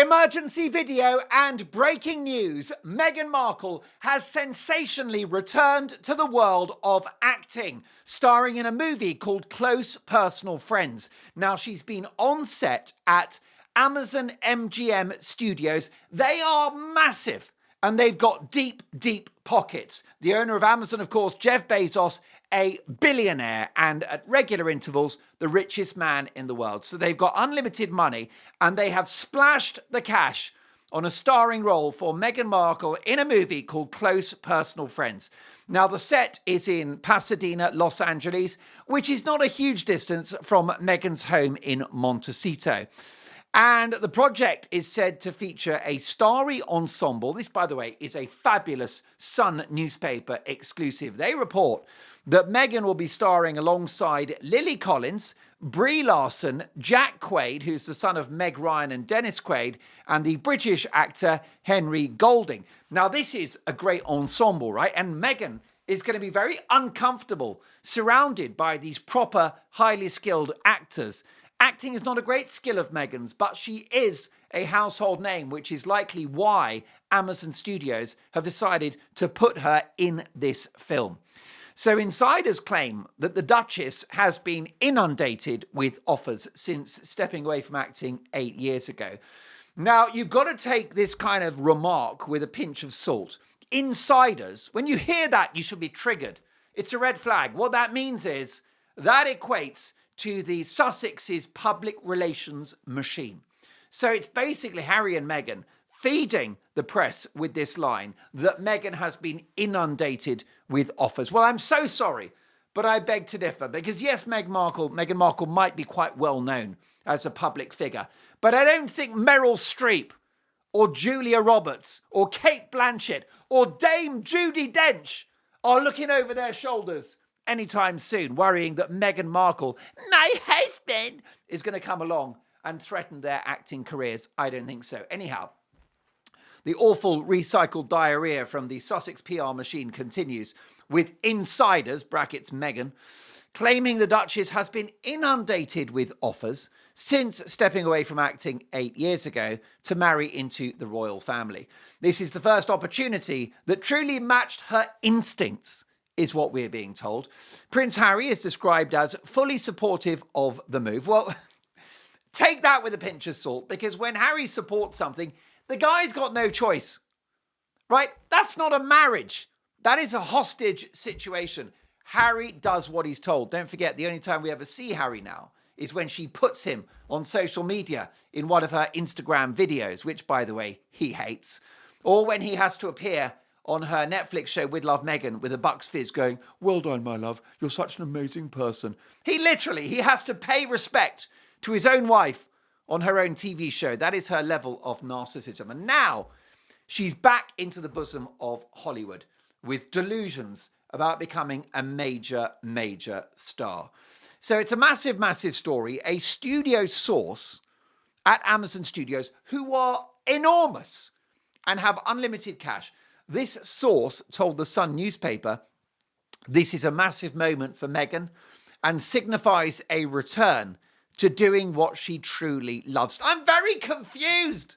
Emergency video and breaking news. Meghan Markle has sensationally returned to the world of acting, starring in a movie called Close Personal Friends. Now, she's been on set at Amazon MGM Studios. They are massive and they've got deep, deep pockets. The owner of Amazon, of course, Jeff Bezos, a billionaire and at regular intervals, the richest man in the world. So they've got unlimited money and they have splashed the cash on a starring role for Meghan Markle in a movie called Close Personal Friends. Now, the set is in Pasadena, Los Angeles, which is not a huge distance from Meghan's home in Montecito. And the project is said to feature a starry ensemble. This, by the way, is a fabulous Sun newspaper exclusive. They report that Meghan will be starring alongside Lily Collins, Brie Larson, Jack Quaid, who's the son of Meg Ryan and Dennis Quaid, and the British actor Henry Golding. Now, this is a great ensemble, right? And Meghan is going to be very uncomfortable surrounded by these proper, highly skilled actors. Acting is not a great skill of Meghan's, but she is a household name, which is likely why Amazon Studios have decided to put her in this film. So insiders claim that the Duchess has been inundated with offers since stepping away from acting 8 years ago. Now, you've got to take this kind of remark with a pinch of salt. Insiders, when you hear that, you should be triggered. It's a red flag. What that means is that equates to the Sussex's public relations machine. So it's basically Harry and Meghan feeding the press with this line that Meghan has been inundated with offers. Well, I'm so sorry, but I beg to differ because yes, Meghan Markle might be quite well known as a public figure, but I don't think Meryl Streep or Julia Roberts or Kate Blanchett or Dame Judi Dench are looking over their shoulders anytime soon, worrying that Meghan Markle, my husband, is going to come along and threaten their acting careers. I don't think so. Anyhow, the awful recycled diarrhea from the Sussex PR machine continues, with insiders, brackets Meghan, claiming the Duchess has been inundated with offers since stepping away from acting 8 years ago to marry into the royal family. This is the first opportunity that truly matched her instincts, is what we're being told. Prince Harry is described as fully supportive of the move. Well, take that with a pinch of salt, because when Harry supports something, the guy's got no choice, right? That's not a marriage. That is a hostage situation. Harry does what he's told. Don't forget, the only time we ever see Harry now is when she puts him on social media in one of her Instagram videos, which, by the way, he hates, or when he has to appear on her Netflix show With Love Meghan with a Bucks Fizz going, well done, my love, you're such an amazing person. He has to pay respect to his own wife on her own TV show. That is her level of narcissism. And now she's back into the bosom of Hollywood with delusions about becoming a major, major star. So it's a massive, massive story. A studio source at Amazon Studios who are enormous and have unlimited cash. This source told the Sun newspaper, this is a massive moment for Meghan and signifies a return to doing what she truly loves. I'm very confused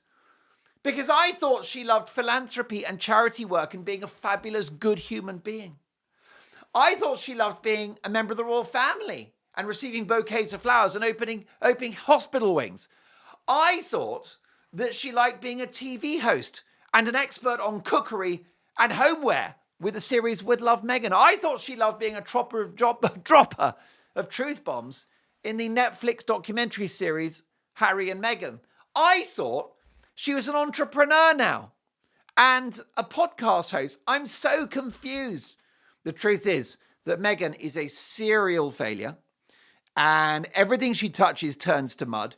because I thought she loved philanthropy and charity work and being a fabulous, good human being. I thought she loved being a member of the royal family and receiving bouquets of flowers and opening hospital wings. I thought that she liked being a TV host and an expert on cookery and homeware with the series With Love Meghan. I thought she loved being a dropper of truth bombs in the Netflix documentary series Harry and Meghan. I thought she was an entrepreneur now and a podcast host. I'm so confused. The truth is that Meghan is a serial failure and everything she touches turns to mud,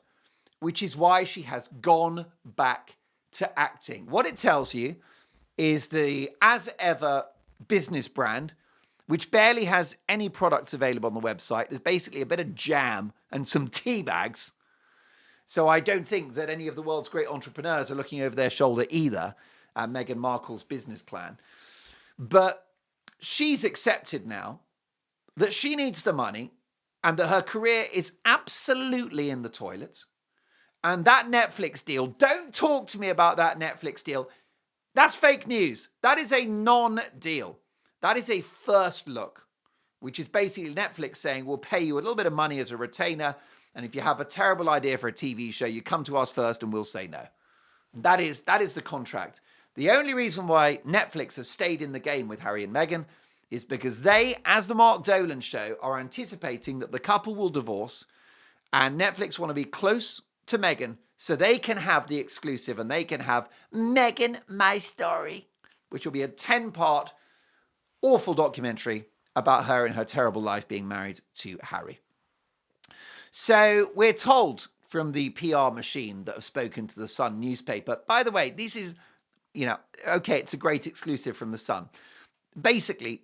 which is why she has gone back to acting. What it tells you is the as ever business brand, which barely has any products available on the website. There's basically a bit of jam and some tea bags. So I don't think that any of the world's great entrepreneurs are looking over their shoulder either at Meghan Markle's business plan. But she's accepted now that she needs the money and that her career is absolutely in the toilet. And that Netflix deal, don't talk to me about that Netflix deal. That's fake news. That is a non-deal. That is a first look, which is basically Netflix saying, we'll pay you a little bit of money as a retainer. And if you have a terrible idea for a TV show, you come to us first and we'll say no. That is the contract. The only reason why Netflix has stayed in the game with Harry and Meghan is because they, as the Mark Dolan show, are anticipating that the couple will divorce and Netflix want to be close to Meghan so they can have the exclusive and they can have Meghan, My Story, which will be a 10-part awful documentary about her and her terrible life being married to Harry. So we're told from the PR machine that have spoken to the Sun newspaper, by the way, this is, okay, it's a great exclusive from the Sun. Basically,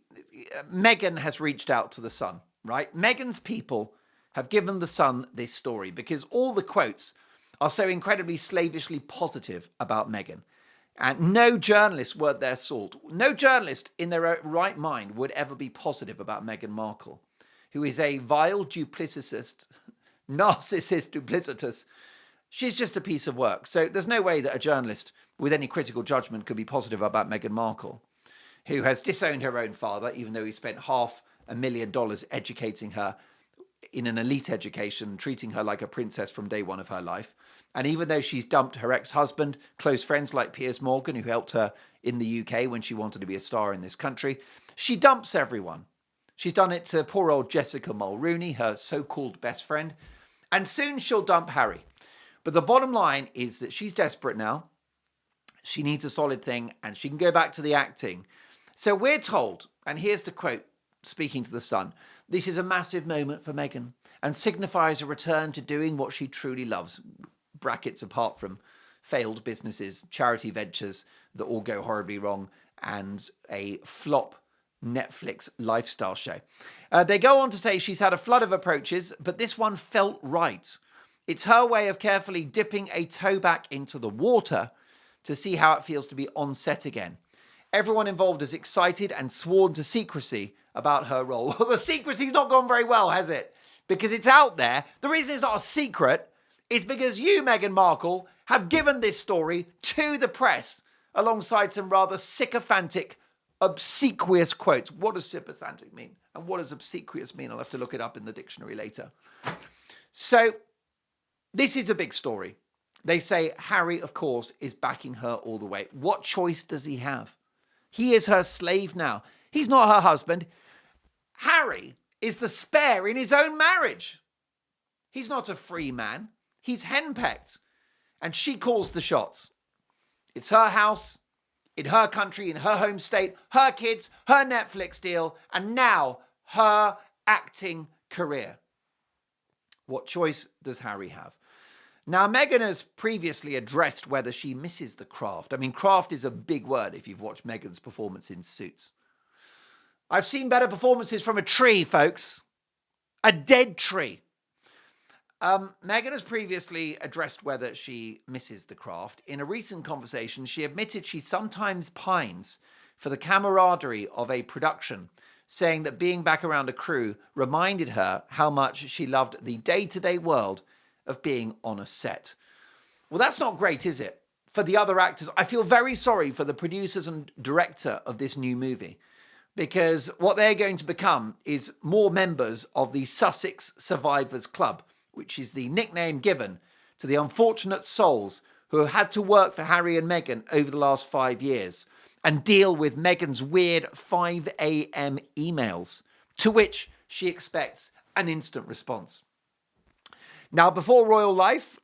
Meghan has reached out to the Sun, right? Meghan's people have given the Sun this story because all the quotes are so incredibly slavishly positive about Meghan. And no journalist worth their salt, no journalist in their right mind would ever be positive about Meghan Markle, who is a vile duplicitous, narcissist duplicitous. She's just a piece of work. So there's no way that a journalist with any critical judgment could be positive about Meghan Markle, who has disowned her own father, even though he spent $500,000 educating her in an elite education, treating her like a princess from day one of her life. And even though she's dumped her ex-husband, close friends like Piers Morgan, who helped her in the UK when she wanted to be a star in this country, she dumps everyone. She's done it to poor old Jessica Mulrooney, her so-called best friend. And soon she'll dump Harry. But the bottom line is that she's desperate now. She needs a solid thing and she can go back to the acting. So we're told, and here's the quote speaking to the Sun, this is a massive moment for Meghan and signifies a return to doing what she truly loves. Brackets apart from failed businesses, charity ventures that all go horribly wrong, and a flop Netflix lifestyle show. They go on to say she's had a flood of approaches, but this one felt right. It's her way of carefully dipping a toe back into the water to see how it feels to be on set again. Everyone involved is excited and sworn to secrecy about her role. Well, the secrecy's not gone very well, has it? Because it's out there. The reason it's not a secret is because you, Meghan Markle, have given this story to the press alongside some rather sycophantic, obsequious quotes. What does sycophantic mean? And what does obsequious mean? I'll have to look it up in the dictionary later. So this is a big story. They say Harry, of course, is backing her all the way. What choice does he have? He is her slave now. He's not her husband. Harry is the spare in his own marriage. He's not a free man. He's henpecked. And she calls the shots. It's her house, in her country, in her home state, her kids, her Netflix deal, and now her acting career. What choice does Harry have? Now, Meghan has previously addressed whether she misses the craft. I mean, craft is a big word if you've watched Meghan's performance in Suits. I've seen better performances from a tree, folks. A dead tree. Meghan has previously addressed whether she misses the craft. In a recent conversation, she admitted she sometimes pines for the camaraderie of a production, saying that being back around a crew reminded her how much she loved the day-to-day world of being on a set. Well, that's not great, is it? For the other actors, I feel very sorry for the producers and director of this new movie, because what they're going to become is more members of the Sussex Survivors Club, which is the nickname given to the unfortunate souls who have had to work for Harry and Meghan over the last 5 years and deal with Meghan's weird 5 a.m. emails, to which she expects an instant response. Now, before royal life,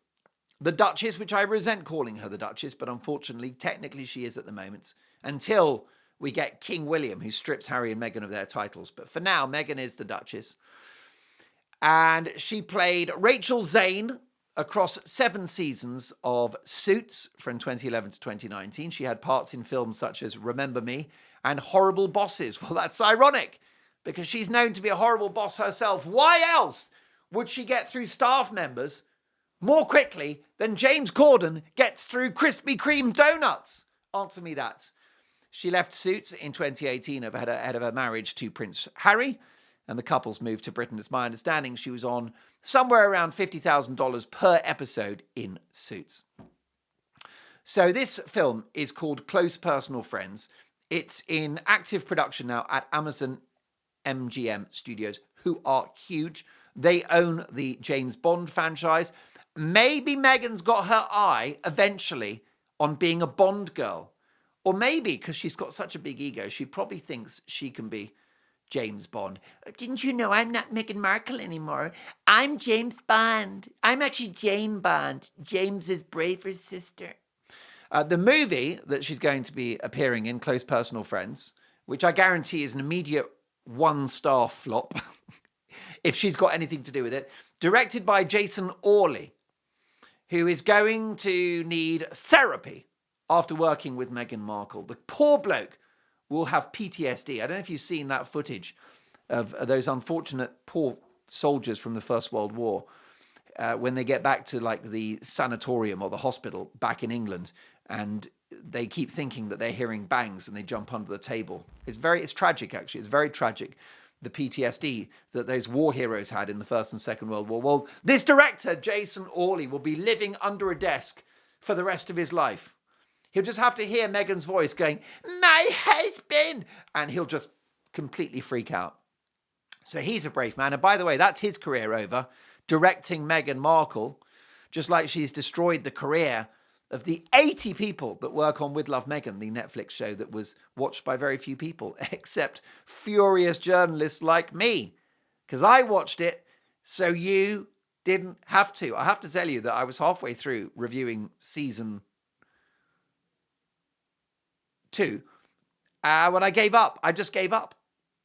the Duchess, which I resent calling her the Duchess, but unfortunately, technically she is at the moment, until we get King William, who strips Harry and Meghan of their titles. But for now, Meghan is the Duchess. And she played Rachel Zane across 7 seasons of Suits from 2011 to 2019. She had parts in films such as Remember Me and Horrible Bosses. Well, that's ironic, because she's known to be a horrible boss herself. Why else would she get through staff members more quickly than James Corden gets through Krispy Kreme donuts? Answer me that. She left Suits in 2018 ahead of her marriage to Prince Harry. and the couple's moved to Britain. It's my understanding she was on somewhere around $50,000 per episode in Suits. So this film is called Close Personal Friends. It's in active production now at Amazon MGM Studios, who are huge. They own the James Bond franchise. Maybe Meghan's got her eye eventually on being a Bond girl. Or maybe, because she's got such a big ego, she probably thinks she can be James Bond. Didn't you know I'm not Meghan Markle anymore? I'm James Bond. I'm actually Jane Bond, James's braver sister. The movie that she's going to be appearing in, Close Personal Friends, which I guarantee is an immediate 1-star flop, if she's got anything to do with it, directed by Jason Orley, who is going to need therapy after working with Meghan Markle. The poor bloke will have PTSD. I don't know if you've seen that footage of those unfortunate poor soldiers from the First World War when they get back to like the sanatorium or the hospital back in England, and they keep thinking that they're hearing bangs and they jump under the table. It's tragic, actually. It's very tragic, the PTSD that those war heroes had in the First and Second World War. Well, this director, Jason Orley, will be living under a desk for the rest of his life. He'll just have to hear Meghan's voice going, "My husband," and he'll just completely freak out. So he's a brave man. And by the way, that's his career over, directing Meghan Markle, just like she's destroyed the career of the 80 people that work on With Love Meghan, the Netflix show that was watched by very few people, except furious journalists like me, because I watched it, so you didn't have to. I have to tell you that I was halfway through reviewing season 2 when I gave up. I just gave up.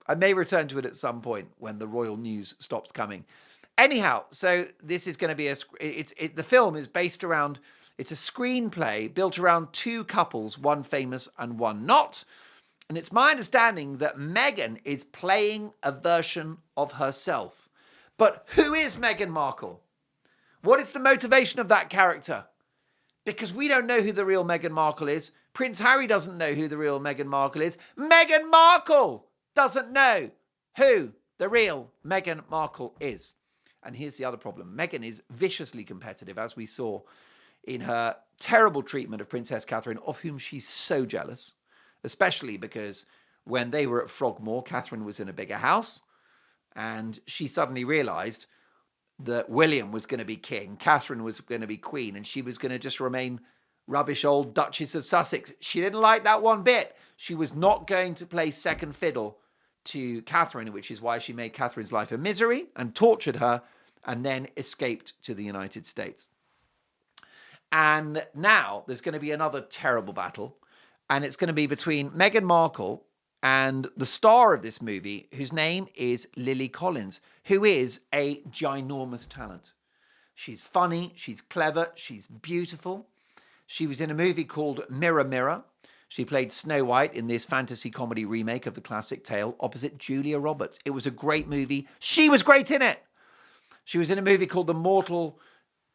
I may return to it at some point when the royal news stops coming. Anyhow, so this is going to be the film is based around, it's a screenplay built around 2 couples, one famous and one not. And it's my understanding that Meghan is playing a version of herself. But who is Meghan Markle? What is the motivation of that character? Because we don't know who the real Meghan Markle is. Prince Harry doesn't know who the real Meghan Markle is. Meghan Markle doesn't know who the real Meghan Markle is. And here's the other problem. Meghan is viciously competitive, as we saw in her terrible treatment of Princess Catherine, of whom she's so jealous, especially because when they were at Frogmore, Catherine was in a bigger house, and she suddenly realised that William was going to be king, Catherine was going to be queen, and she was going to just remain rubbish old Duchess of Sussex. She didn't like that one bit. She was not going to play second fiddle to Catherine, which is why she made Catherine's life a misery and tortured her, and then escaped to the United States. And now there's going to be another terrible battle, and it's going to be between Meghan Markle and the star of this movie, whose name is Lily Collins, who is a ginormous talent. She's funny, she's clever, she's beautiful. She was in a movie called Mirror, Mirror. She played Snow White in this fantasy comedy remake of the classic tale opposite Julia Roberts. It was a great movie. She was great in it. She was in a movie called The Mortal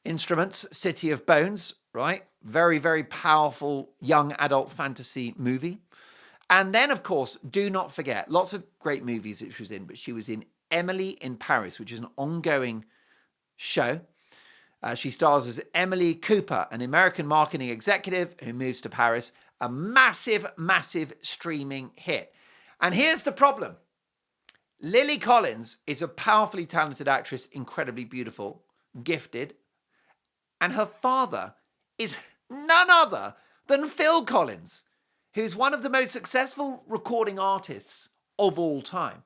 Instruments, City of Bones, right? Very, very powerful young adult fantasy movie. And then, of course, do not forget, lots of great movies that she was in, but she was in Emily in Paris, which is an ongoing show. She stars as Emily Cooper, an American marketing executive who moves to Paris. A massive, massive streaming hit. And here's the problem. Lily Collins is a powerfully talented actress, incredibly beautiful, gifted. And her father is none other than Phil Collins, who's one of the most successful recording artists of all time.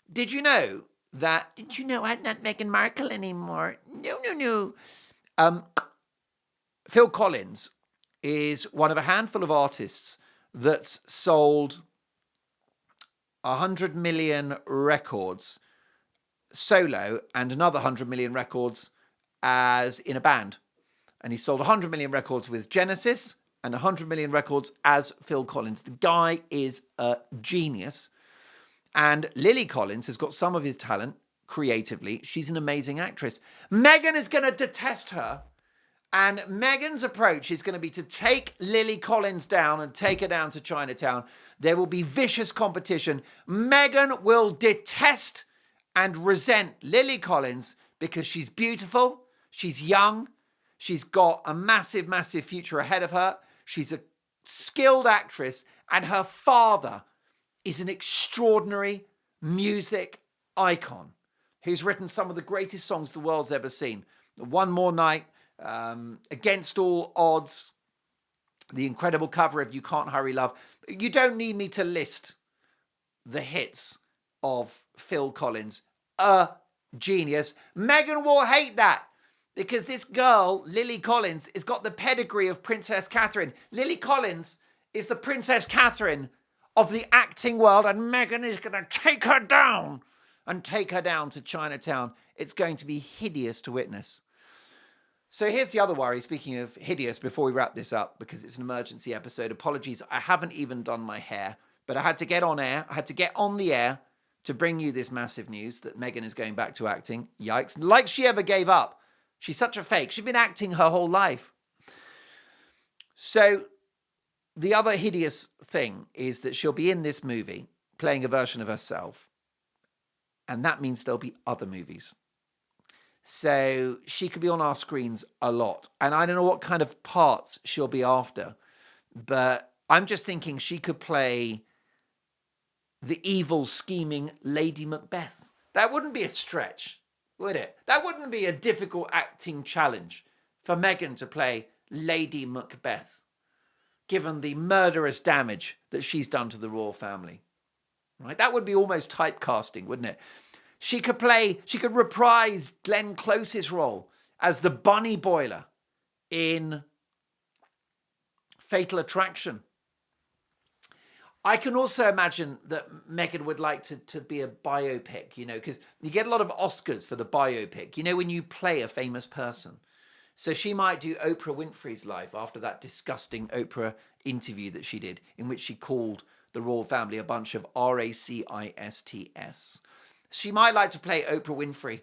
Did you know I'm not Meghan Markle anymore? No. Phil Collins is one of a handful of artists that's sold 100 million records solo and another 100 million records as in a band. And he sold 100 million records with Genesis and 100 million records as Phil Collins. The guy is a genius. And Lily Collins has got some of his talent creatively. She's an amazing actress. Meghan is going to detest her. And Meghan's approach is going to be to take Lily Collins down and take her down to Chinatown. There will be vicious competition. Meghan will detest and resent Lily Collins because she's beautiful, she's young, she's got a massive, massive future ahead of her. She's a skilled actress, and her father is an extraordinary music icon who's written some of the greatest songs the world's ever seen. One More Night, Against All Odds, the incredible cover of You Can't Hurry Love. You don't need me to list the hits of Phil Collins. A genius. Meghan will hate that because this girl, Lily Collins, has got the pedigree of Princess Catherine. Lily Collins is the Princess Catherine of the acting world, and Meghan is going to take her down and take her down to Chinatown. It's going to be hideous to witness. So here's the other worry, speaking of hideous, before we wrap this up, because it's an emergency episode. Apologies, I haven't even done my hair, but I had to get on air. I had to get on the air to bring you this massive news that Meghan is going back to acting. Yikes. Like she ever gave up. She's such a fake. She's been acting her whole life. So the other hideous thing is that she'll be in this movie playing a version of herself. And that means there'll be other movies. So she could be on our screens a lot. And I don't know what kind of parts she'll be after. But I'm just thinking she could play the evil, scheming Lady Macbeth. That wouldn't be a stretch, would it? That wouldn't be a difficult acting challenge for Meghan to play Lady Macbeth, given the murderous damage that she's done to the royal family. Right? That would be almost typecasting, wouldn't it? She could reprise Glenn Close's role as the bunny boiler in Fatal Attraction. I can also imagine that Meghan would like to be a biopic, because you get a lot of Oscars for the biopic, when you play a famous person. So she might do Oprah Winfrey's life after that disgusting Oprah interview that she did, in which she called the royal family a bunch of racists. She might like to play Oprah Winfrey,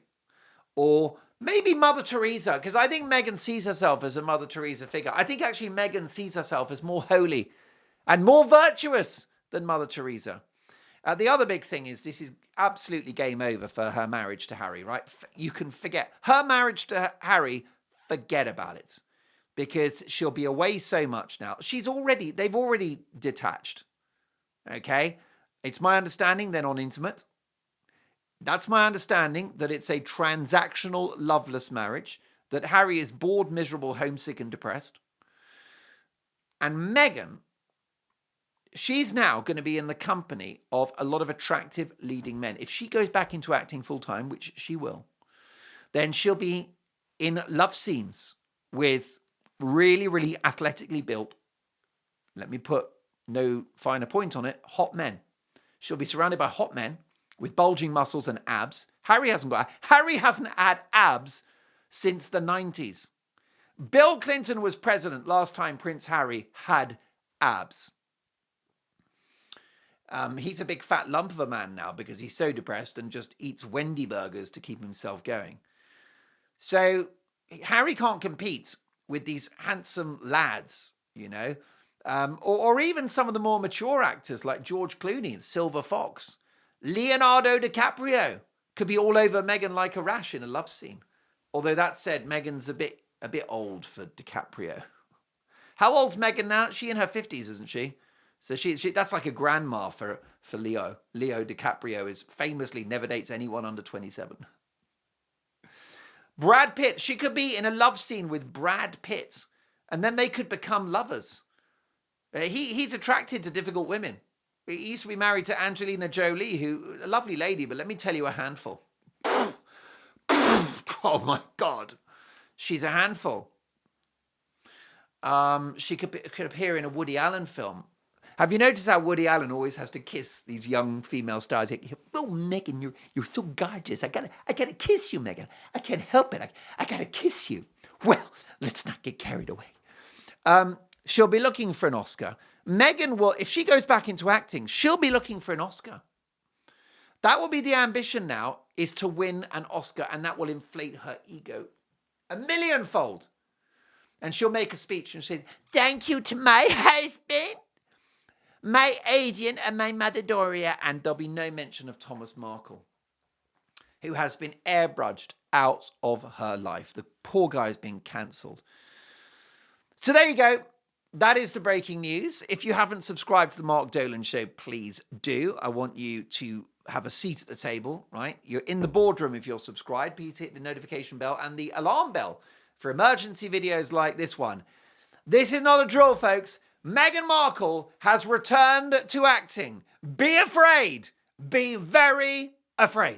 or maybe Mother Teresa, because I think Meghan sees herself as a Mother Teresa figure. I think actually Meghan sees herself as more holy and more virtuous than Mother Teresa. The other big thing is this is absolutely game over for her marriage to Harry, right? You can forget. Her marriage to Harry, forget about it. Because she'll be away so much now. They've already detached. Okay? It's my understanding they're not intimate. That's my understanding, that it's a transactional, loveless marriage, that Harry is bored, miserable, homesick, and depressed. And Meghan, she's now going to be in the company of a lot of attractive leading men. If she goes back into acting full-time, which she will, then she'll be in love scenes with really, really athletically built, let me put no finer point on it, hot men. She'll be surrounded by hot men with bulging muscles and abs. Harry hasn't had abs since the 90s. Bill Clinton was president last time Prince Harry had abs. He's a big fat lump of a man now because he's so depressed and just eats Wendy burgers to keep himself going. So Harry can't compete with these handsome lads, or even some of the more mature actors like George Clooney and Silver Fox. Leonardo DiCaprio could be all over Meghan like a rash in a love scene. Although that said, Meghan's a bit old for DiCaprio. How old's Meghan now? She in her 50s, isn't she? So she that's like a grandma for Leo. Leo DiCaprio is famously never dates anyone under 27. Brad Pitt, she could be in a love scene with Brad Pitt, and then they could become lovers. He's attracted to difficult women. He used to be married to Angelina Jolie, who a lovely lady, but let me tell you, a handful. Oh my God, she's a handful. She could appear in a Woody Allen film. Have you noticed how Woody Allen always has to kiss these young female stars? Oh, Meghan, you're so gorgeous. I gotta kiss you, Meghan. I can't help it. I gotta kiss you. Well, let's not get carried away. She'll be looking for an Oscar. Meghan will, if she goes back into acting, she'll be looking for an Oscar. That will be the ambition now, is to win an Oscar, and that will inflate her ego 1,000,000-fold. And she'll make a speech and say, thank you to my husband, my agent, and my mother Doria, and there'll be no mention of Thomas Markle. who has been airbrushed out of her life. The poor guy has been cancelled. So there you go. That is the breaking news. If you haven't subscribed to the Mark Dolan Show, please do. I want you to have a seat at the table, right? You're in the boardroom if you're subscribed. Please hit the notification bell and the alarm bell for emergency videos like this one. This is not a drill, folks. Meghan Markle has returned to acting. Be afraid. Be very afraid.